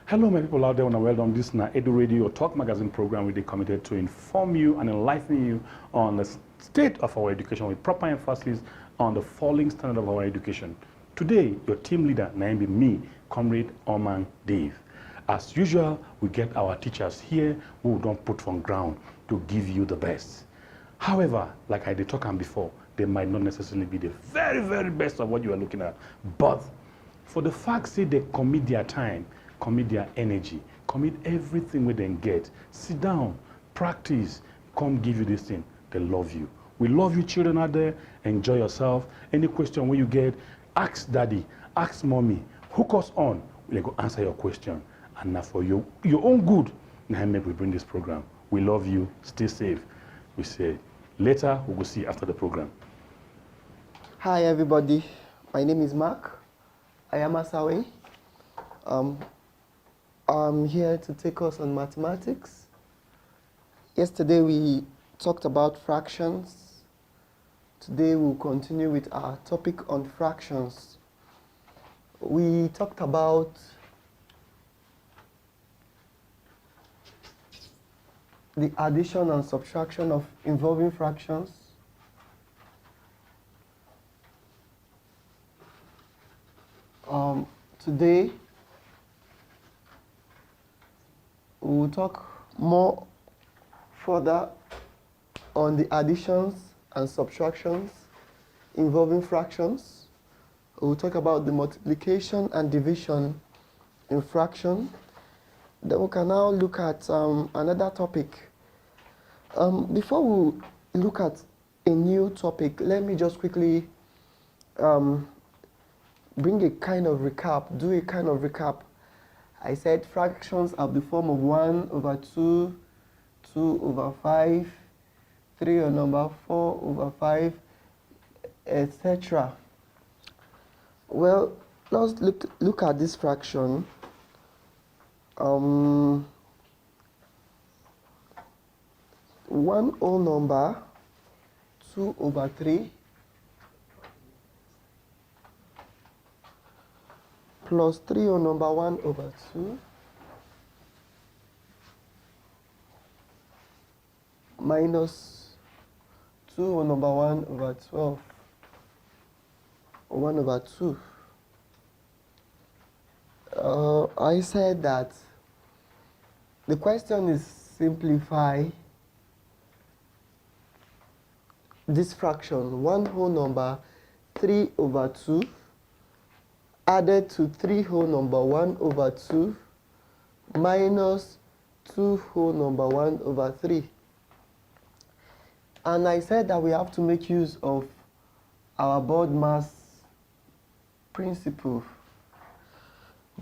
Hello, my people out there, and well done. This is Edu Radio, your talk magazine program we are committed to inform you and enlighten you on the state of our education with proper emphasis on the falling standard of our education. Today, your team leader, named me, Comrade Oman Dave. As usual, we get our teachers here who don't put on ground to give you the best. However, like I did talk on before, they might not necessarily be the very, very best of what you are looking at. But for the fact that they commit their time, commit their energy, commit everything we then get, sit down, practice, come give you this thing. They love you. We love you, children out there. Enjoy yourself. Any question when you get, ask daddy, ask mommy, hook us on. We'll go answer your question. And now for your own good, now we bring this program. We love you. Stay safe. We say later, we will see you after the program. Hi everybody, my name is Mark. I am Asawe. I'm here to take us on mathematics. Yesterday we talked about fractions. Today we'll continue with our topic on fractions. We talked about the addition and subtraction of involving fractions. Today, we will talk more further on the additions and subtractions involving fractions. We will talk about the multiplication and division in fraction. Then we can now look at another topic. Before we look at a new topic, let me just quickly bring a kind of recap, do a kind of recap. I said fractions have the form of 1 over 2, 2 over 5, 3 or number 4 over 5, etc. Well, let's look at this fraction. 1 whole number, 2 over 3, plus 3 whole number 1 over 2, minus 2 whole number 1 over 12, or 1 over 2. I said that the question is simplify this fraction, 1 whole number 3 over 2 added to 3 whole number 1 over 2 minus 2 whole number 1 over 3. And I said that we have to make use of our BODMAS principle.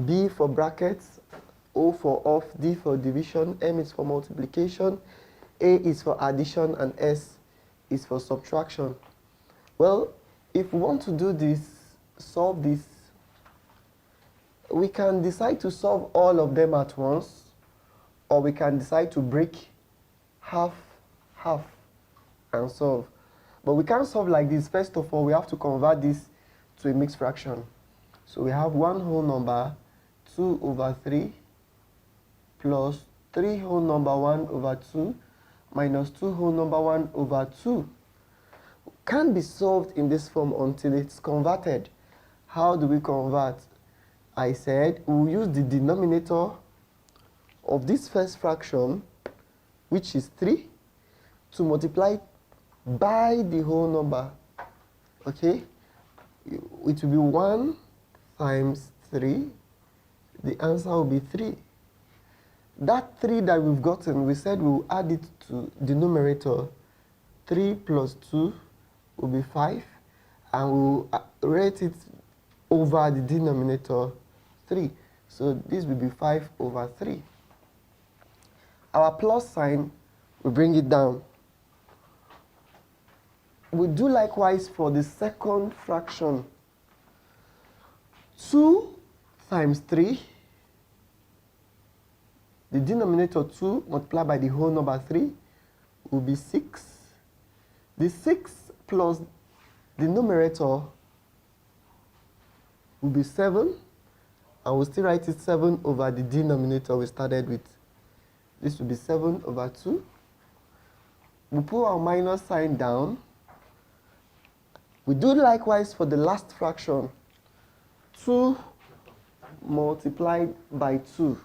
B for brackets, O for off, D for division, M is for multiplication, A is for addition, and S is for subtraction. Well, if we want to do this, solve this, we can decide to solve all of them at once, or we can decide to break half and solve. But we can't solve like this. First of all, we have to convert this to a mixed fraction. So we have 1 whole number 2 over 3 plus 3 whole number 1 over 2 minus 2 whole number 1 over 2. Can't be solved in this form until it's converted. How do we convert? I said we'll use the denominator of this first fraction, which is 3, to multiply by the whole number. Okay? It will be 1 times 3. The answer will be 3. That 3 that we've gotten, we said we'll add it to the numerator. 3 plus 2 will be 5. And we'll rate it over the denominator 3. So this will be 5 over 3. Our plus sign, we bring it down. We do likewise for the second fraction. 2 times 3, the denominator 2 multiplied by the whole number 3 will be 6. The 6 plus the numerator will be 7, And we'll still write it 7 over the denominator we started with. This will be 7 over 2. We put our minus sign down. We do likewise for the last fraction. 2 multiplied by 2.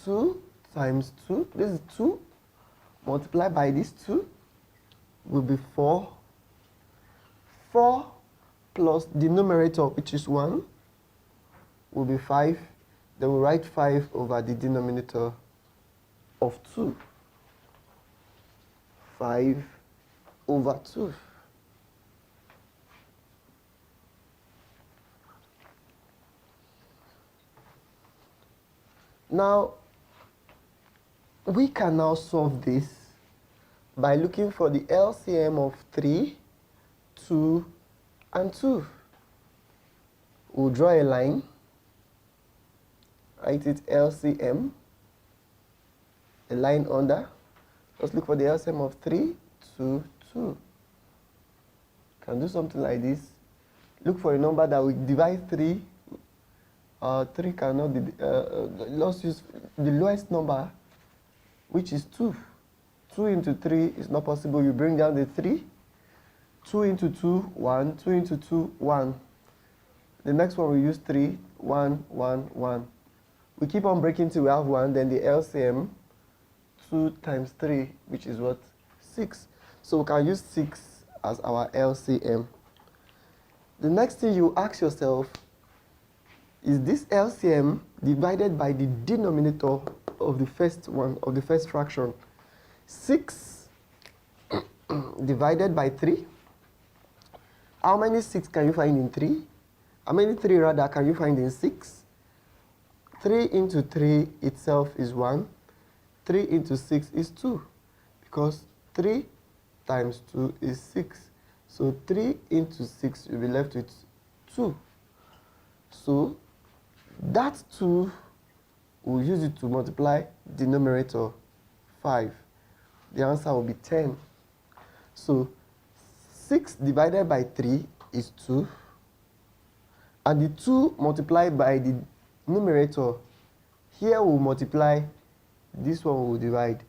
2 times 2, this is 2, multiplied by this 2 will be 4. 4 plus the numerator, which is 1, will be 5. Then we write 5 over the denominator of 2. 5 over 2. Now, we can now solve this by looking for the LCM of 3, 2, and 2. We'll draw a line, write it LCM, a line under. Let's look for the LCM of 3, 2, 2. Can do something like this. Look for a number that will divide 3. 3 cannot be, let's use the lowest number, which is 2. 2 into 3 is not possible. You bring down the 3. 2 into 2, 1. 2 into 2, 1. The next one we use 3, 1, 1, 1. We keep on breaking till we have 1. Then the LCM, 2 times 3, which is what? 6. So we can use 6 as our LCM. The next thing you ask yourself is this LCM divided by the denominator of the first one, of the first fraction. 6 divided by 3. How many 6 can you find in 3? How many 3 rather can you find in 6? 3 into 3 itself is 1. 3 into 6 is 2. Because 3 times 2 is 6. So 3 into 6, you'll be left with 2. So that 2, we'll use it to multiply the numerator 5. The answer will be 10. So 6 divided by 3 is 2. And the 2 multiplied by the numerator, here we'll multiply, this one will divide.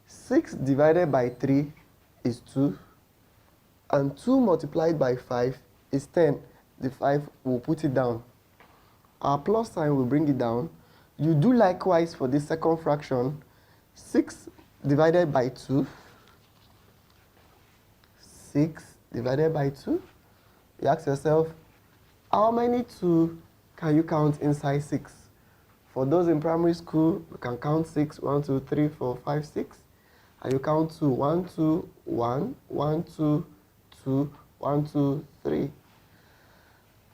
6 divided by 3 is 2. And 2 multiplied by 5 is 10. The 5, we'll put it down. Our plus sign will bring it down. You do likewise for this second fraction. 6 divided by 2. 6 divided by 2. You ask yourself, how many 2 can you count inside 6? For those in primary school, you can count 6, 1, 2, 3, 4, 5, 6. And you count 2, 1, 2, 1, 1, 2, 2, 1, 2, 3.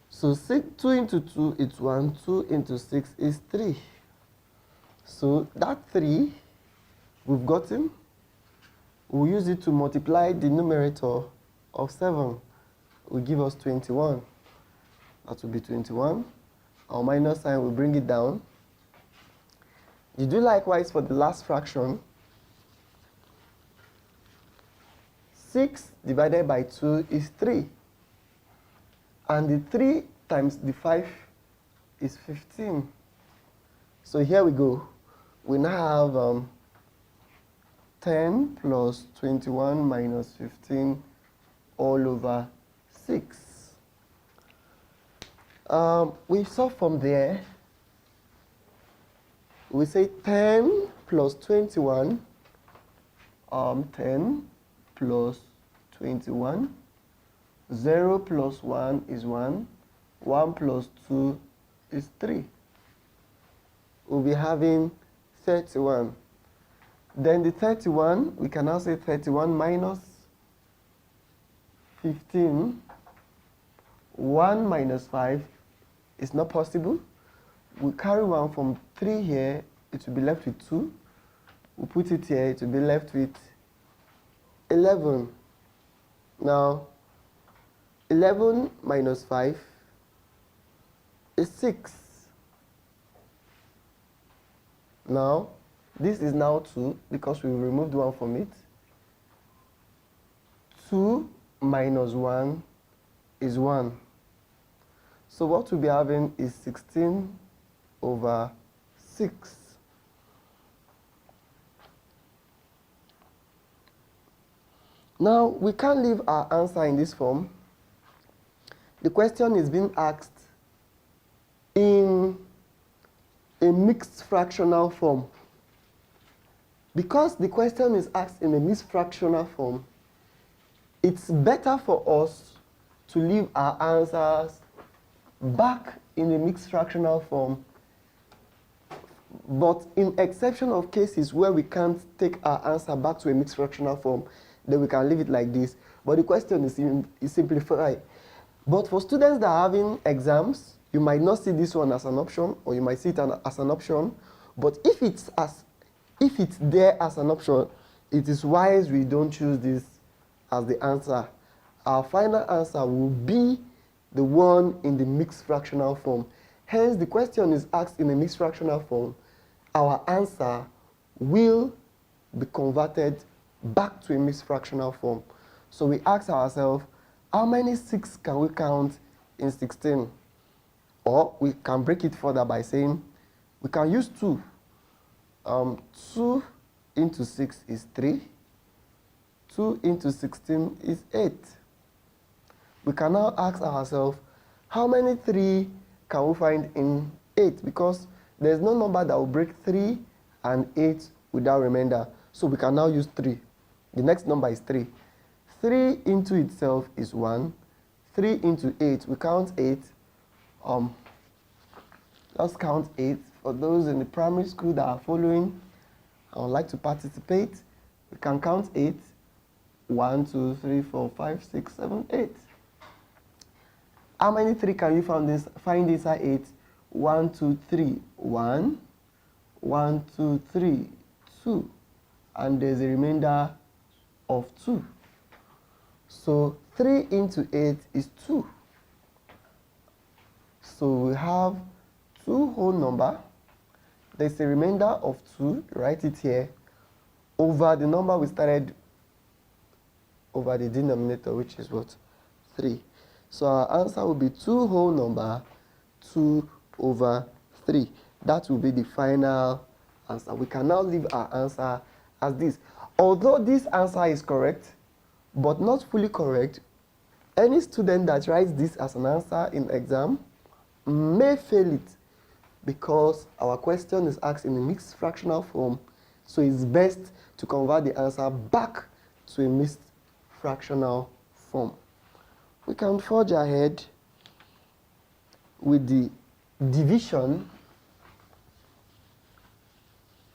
So 2 into 2 is 1, 2 into 6 is 3. So that 3 we've gotten, we'll use it to multiply the numerator of 7. Will give us 21. That will be 21. Our minus sign will bring it down. You do likewise for the last fraction. 6 divided by 2 is 3. And the 3 times the 5 is 15. So here we go. We now have 10 plus 21 minus 15 all over 6. We saw from there, we say 10 plus 21, 10 plus 21, 0 plus 1 is 1, 1 plus 2 is 3. We'll be having 31. Then the 31, we can now say 31 minus 15. 1 minus 5 is not possible. We carry 1 from 3 here, it will be left with 2. We put it here, it will be left with 11. Now, 11 minus 5 is 6. Now, this is now 2 because we removed 1 from it. 2 minus 1 is 1. So what we'll be having is 16 over 6. Now, we can't leave our answer in this form. The question is being asked in a mixed fractional form. Because the question is asked in a mixed fractional form, it's better for us to leave our answers back in a mixed fractional form. But in exception of cases where we can't take our answer back to a mixed fractional form, then we can leave it like this. But the question is simplified. But for students that are having exams, you might not see this one as an option, or you might see it as an option. But if it's there as an option, it is wise we don't choose this as the answer. Our final answer will be the one in the mixed fractional form. Hence, the question is asked in a mixed fractional form. Our answer will be converted back to a mixed fractional form. So we ask ourselves, how many 6 can we count in 16? Or we can break it further by saying, we can use 2. 2 into 6 is 3. 2 into 16 is 8. We can now ask ourselves, how many 3 can we find in 8? Because there's no number that will break 3 and 8 without remainder. So we can now use 3. The next number is 3. 3 into itself is 1. 3 into 8, we count 8. Let's count 8. For those in the primary school that are following, I would like to participate. We can count 8. 1, 2, 3, 4, 5, 6, 7, 8. How many 3 can you find inside 8? 1, 2, 3. 1. 1, 2, 3. 2. And there's a remainder of 2. So 3 into 8 is 2. So we have 2 whole number. There's a remainder of 2, write it here, over the number we started over the denominator, which is what? 3. So our answer will be 2 whole number, 2 over 3. That will be the final answer. We can now leave our answer as this. Although this answer is correct, but not fully correct, any student that writes this as an answer in exam may fail it, because our question is asked in a mixed fractional form, so it's best to convert the answer back to a mixed fractional form. We can forge ahead with the division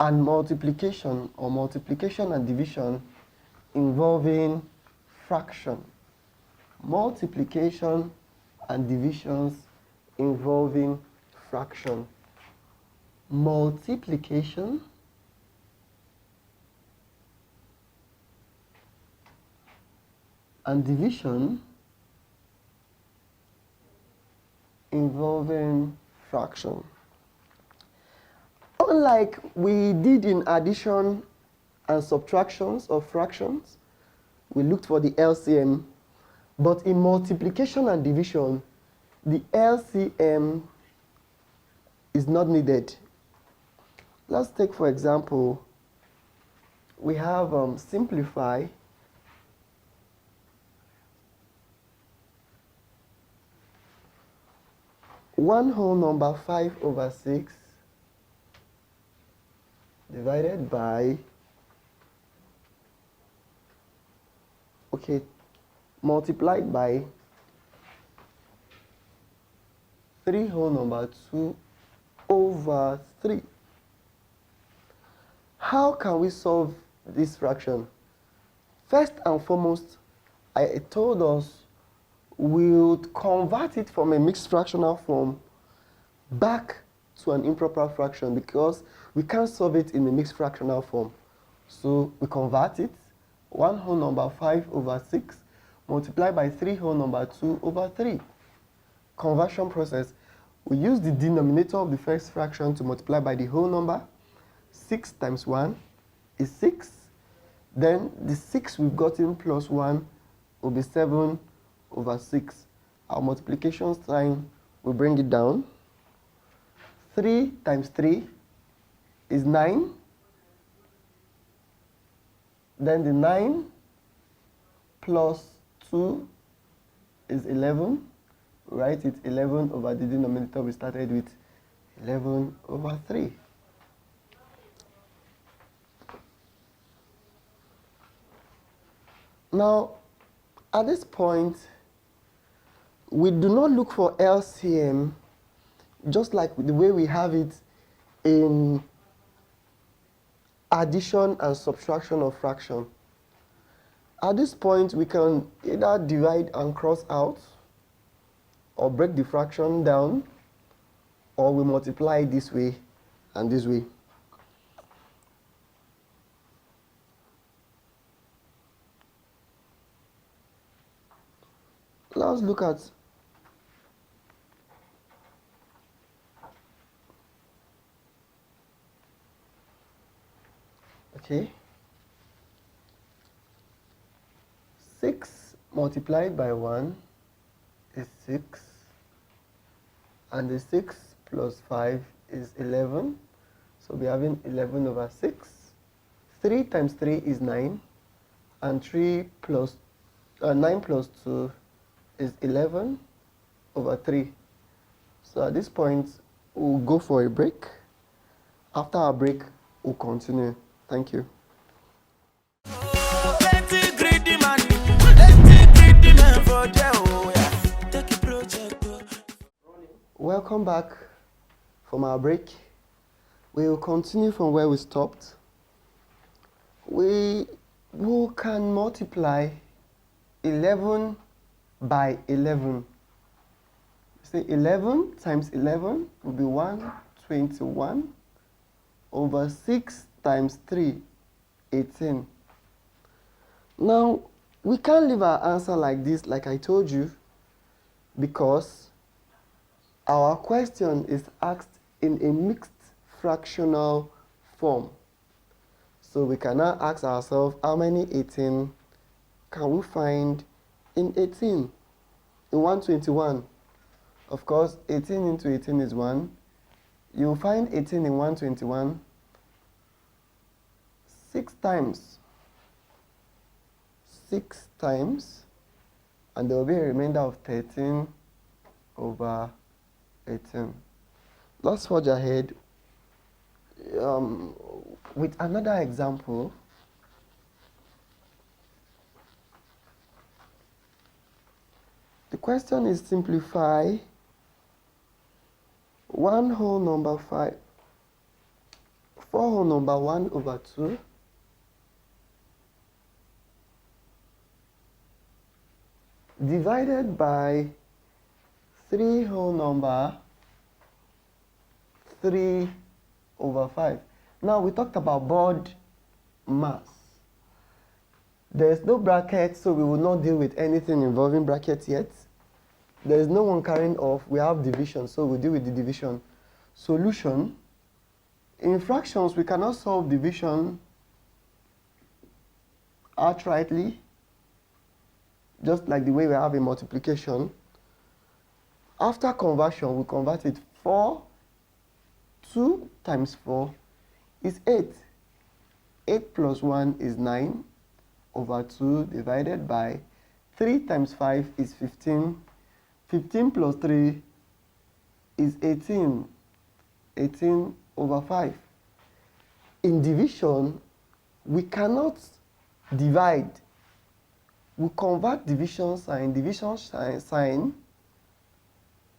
and multiplication, or multiplication and division involving fraction. Multiplication and divisions involving fraction. Multiplication and division involving fraction. Unlike we did in addition and subtractions of fractions, we looked for the LCM, but in multiplication and division, the LCM is not needed. Let's take, for example, we have simplify. One whole number 5 over 6 divided by, multiplied by 3 whole number 2 over 3. How can we solve this fraction? First and foremost, I told us we'll convert it from a mixed fractional form back to an improper fraction, because we can't solve it in a mixed fractional form. So we convert it, 1 whole number 5 over 6 multiplied by 3 whole number 2 over 3. Conversion process. We use the denominator of the first fraction to multiply by the whole number. 6 times 1 is 6. Then the 6 we've gotten plus 1 will be 7 over 6. Our multiplication sign we bring it down. 3 times 3 is 9. Then the 9 plus 2 is 11. Write it 11 over the denominator. We started with 11 over 3. Now, at this point, we do not look for LCM just like the way we have it in addition and subtraction of fraction. At this point, we can either divide and cross out, or break the fraction down, or we multiply this way and this way. Let's look at okay. 6 multiplied by 1 is 6, and the 6 plus 5 is 11, so we're having 11 over 6. 3 times 3 is 9, and 9 plus 2 is 11 over 3. So at this point, we'll go for a break. After our break, we'll continue. Thank you. Welcome back from our break. We will continue from where we stopped. We can multiply 11 by 11. Say 11 times 11 will be 121 over 6 times 3, 18. Now, we can't leave our answer like this, like I told you, because our question is asked in a mixed fractional form. So we can now ask ourselves, how many 18 can we find in 18? In 121. Of course, 18 into 18 is 1. You'll find 18 in 121 6 times. 6 times, and there will be a remainder of 13 over 18. Let's forge ahead with another example. The question is simplify 1 whole number 4 whole number 1 over 2 divided by 3 whole number 3 over 5. Now we talked about board mass. There's no bracket, so we will not deal with anything involving brackets yet. There is no one carrying off. We have division, so we'll deal with the division. Solution. In fractions, we cannot solve division outrightly, just like the way we have a multiplication. After conversion, we convert it 4. 2 times 4 is 8. 8 plus 1 is 9 over 2 divided by 3 times 5 is 15. 15 plus 3 is 18. 18 over 5. In division, we cannot divide. We convert division sign. Division sign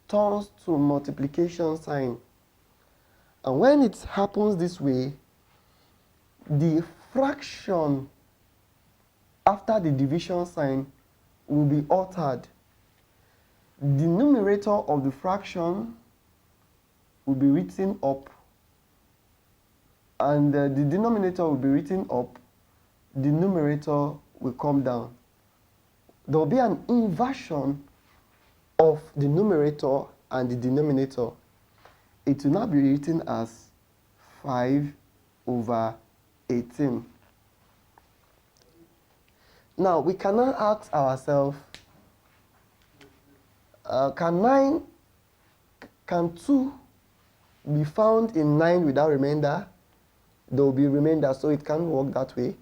turns to multiplication sign. And when it happens this way, the fraction after the division sign will be altered. The numerator of the fraction will be written up, and the denominator will be written up. The numerator will come down. There will be an inversion of the numerator and the denominator. It will now be written as 5 over 18. Now, we can now ask ourselves, can 9 Can 2 be found in 9 without remainder? There will be remainder, so it can't work that way.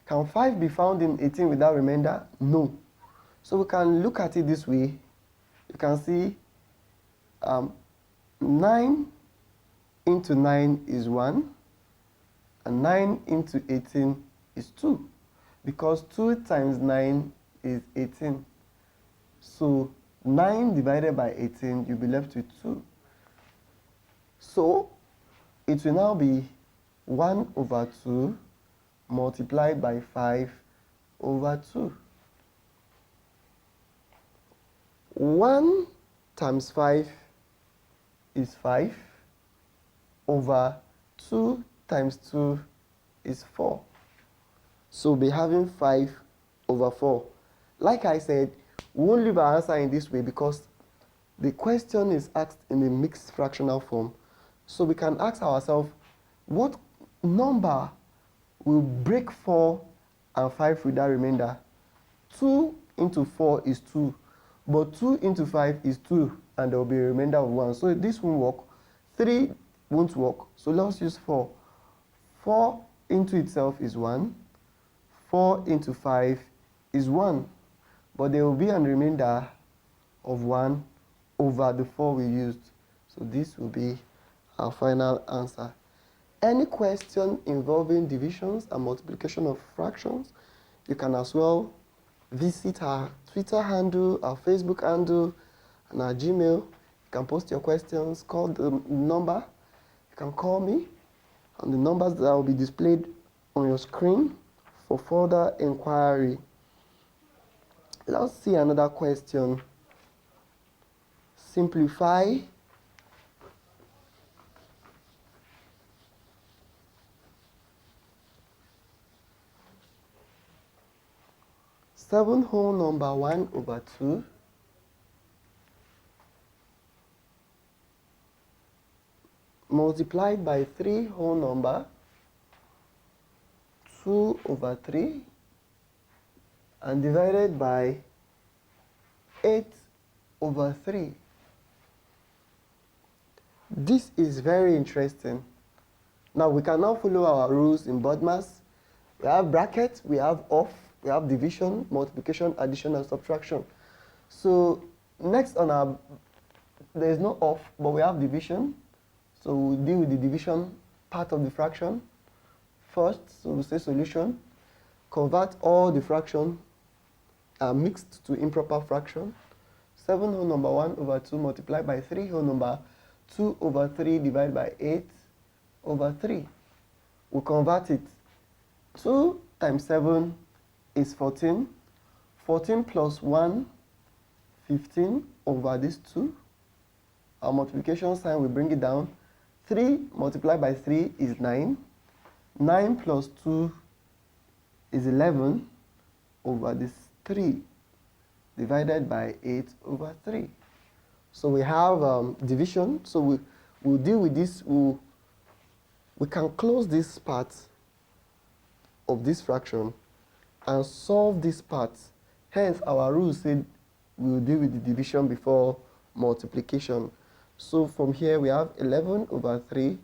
Can 5 be found in 18 without remainder? No. So we can look at it this way. You can see 9 into 9 is 1, and 9 into 18 is 2, because 2 times 9 is 18. So 9 divided by 18, you'll be left with 2. So it will now be 1 over 2 multiplied by 5 over 2. 1 times 5 is 5 over 2 times 2 is 4. So we'll be having 5 over 4. Like I said, we won't leave our answer in this way because the question is asked in a mixed fractional form. So we can ask ourselves, what number will break 4 and 5 without remainder? 2 into 4 is 2, but 2 into 5 is 2, and there will be a remainder of 1. So this won't work. 3 won't work, so let's use 4. 4 into itself is 1. 4 into 5 is 1, but there will be a remainder of 1 over the 4 we used. So this will be our final answer. Any question involving divisions and multiplication of fractions, you can as well visit our Twitter handle, our Facebook handle, and our Gmail. You can post your questions, call the number. You can call me on the numbers that will be displayed on your screen for further inquiry. Let's see another question. Simplify seven whole number 1 over 2 multiplied by 3 whole number 2 over 3 and divided by 8 over 3. This is very interesting. Now we can now follow our rules in BODMAS. We have bracket, we have off, we have division, multiplication, addition, and subtraction. So next on our, there is no off, but we have division. So we'll deal with the division part of the fraction first. So we'll say solution. Convert all the fraction mixed to improper fraction. 7 whole number 1 over 2 multiplied by 3 whole number 2 over 3 divided by 8 over 3. We'll convert it. 2 times 7 is 14. 14 plus 1, 15 over this 2. Our multiplication sign, we bring it down. 3 multiplied by 3 is 9. 9 plus 2 is 11 over this 3 divided by 8 over 3. So we have division. So we'll deal with this. We can close this part of this fraction and solve this part. Hence, our rule said we'll deal with the division before multiplication. So from here, we have 11 over 3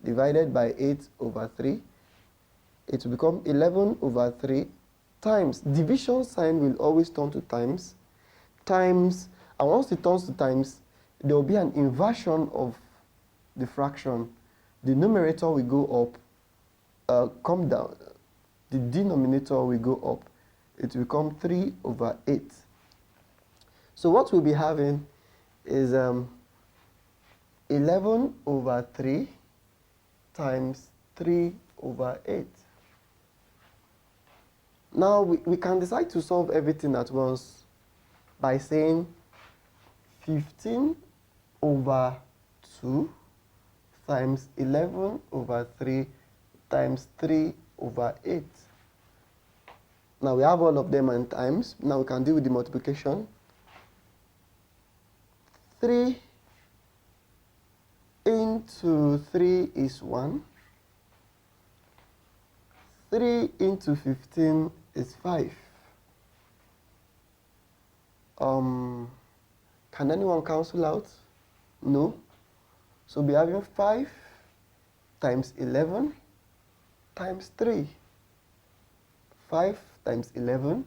divided by 8 over 3. It will become 11 over 3 times. Division sign will always turn to times. Times, and once it turns to times, there will be an inversion of the fraction. The numerator will go up, come down. The denominator will go up. It will become 3 over 8. So what we'll be having is 11 over 3 times 3 over 8. Now we can decide to solve everything at once by saying 15 over 2 times 11 over 3 times 3 over 8. Now we have all of them in times. Now we can deal with the multiplication. 3 into 3 is 1. 3 into 15 is 5. Can anyone cancel out? No. So we'll be having 5 times 11 times 3. 5 times 11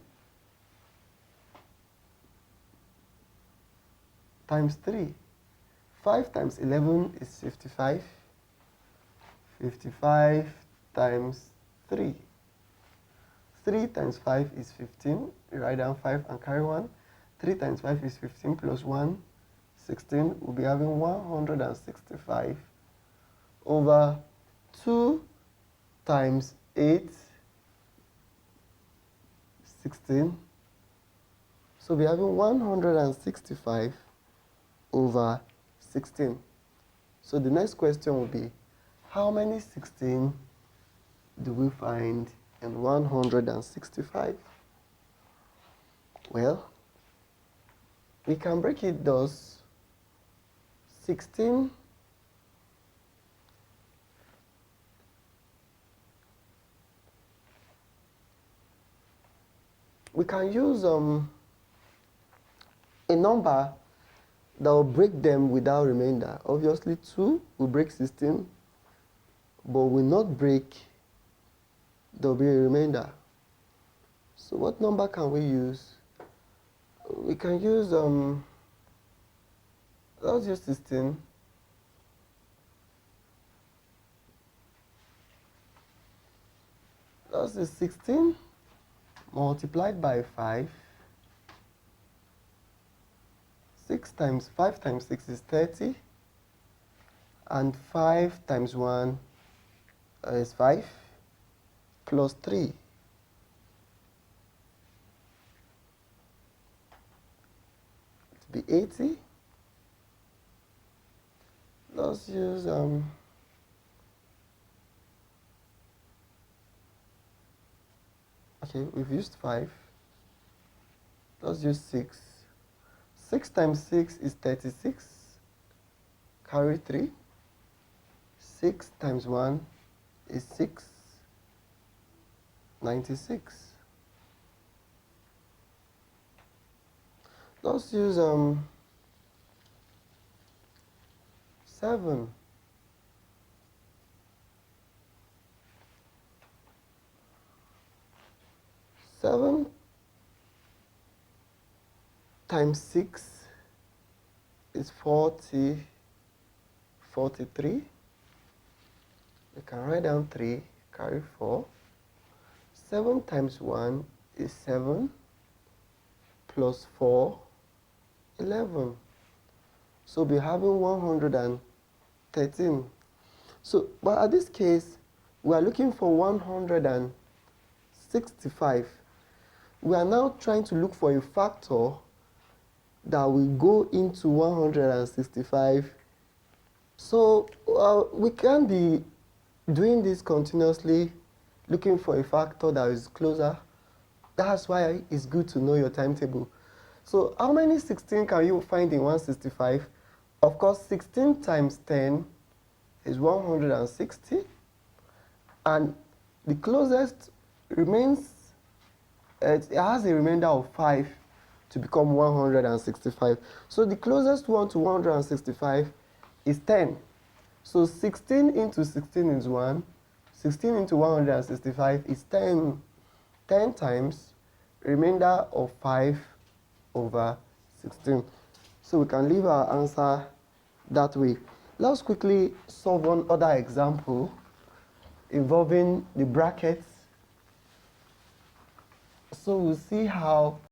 times 3. 5 times 11 is 55. 55 times 3. 3 times 5 is 15. We write down 5 and carry 1. 3 times 5 is 15 plus 1, 16. We'll be having 165 over 2 times 8, 16. So we're having 165 over 16. So the next question will be, how many 16 do we find in 165? Well, we can break it thus. 16 we can use a number that will break them without remainder. Obviously 2 will break 16, but will not break, there will be a remainder. So what number can we use? We can use, let's use 16. That's 16 multiplied by 5. 6 times 5 times 6 is 30. And 5 times 1 is 5 plus 3. It will be 80. Let's use okay, we've used 5. Let's use 6. 6 times 6 is 36. Carry 3. 6 times 1 is 6. 96. Let's use 7. 7 times 6 is 40, 43. We can write down 3, carry 4. 7 times 1 is 7, plus 4, 11. So we'll be having 113. So, but at this case, we are looking for 165. We are now trying to look for a factor that will go into 165. So we can be doing this continuously, looking for a factor that is closer. That's why it's good to know your timetable. So how many 16 can you find in 165? Of course, 16 times 10 is 160. And the closest remains, it has a remainder of 5 to become 165. So the closest one to 165 is 10. So 16 into 16 is 1. 16 into 165 is 10. 10 times remainder of 5 over 16. So we can leave our answer that way. Let's quickly solve one other example involving the brackets. So we'll see how